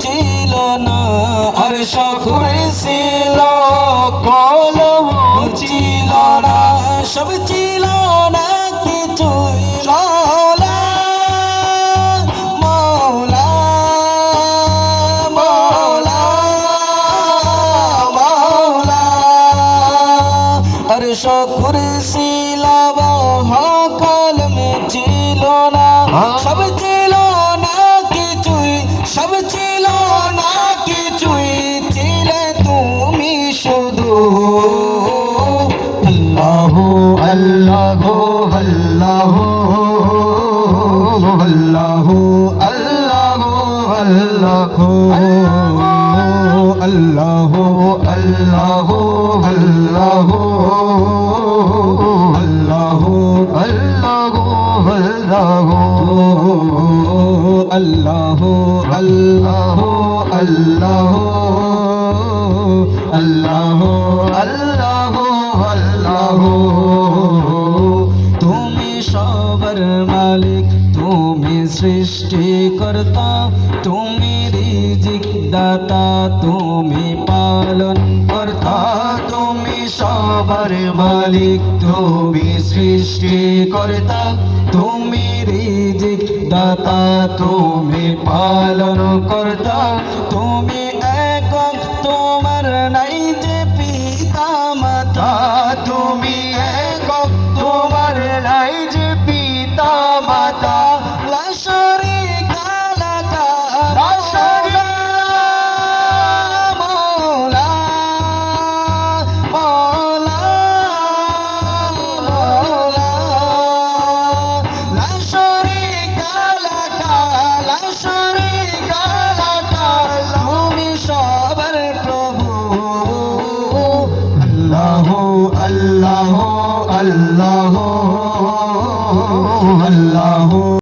ছিল না, আরশ কুরসি ছিল, কলম ছিল না, সব ছিল না, কিছুই মওলা মওলা মওলা মওলা। আরশ কুরসি লওহ কলম ছিল না, সব ছিল না কিছুই, সব ছিল না কিছুই, ছিলে তুমি শুধু। আল্লাহু আল্লাহু আল্লাহু আল্লাহু আল্লাহু আল্লাহু আল্লাহু আল্লাহু আল্লাহু আল্লাহু আল্লাহু আল্লাহু আল্লাহু আল্লাহু আল্লাহু আল্লাহু আল্লাহু। তুমি সবার মালিক, তুমি সৃষ্টিকর্তা, তুমি রিজিক দাতা, তুমি পালন কর্তা। তুমি সবার মালিক, তুমি সৃষ্টিকর্তা, তুমি রিজিক দাতা, তুমি পালন কর্তা। তুমি একক, তোমার নাই যে পিতা মাতা, তুমি একক, তোমার নাই যে পিতা মাতা। লা শারীকা লাকা মওলা মওলা মওলা। লা শারীকা লাকা, লা শারীকা লাকা, তুমি সবার প্রভু। আল্লাহু আল্লাহু আল্লাহু আল্লাহু।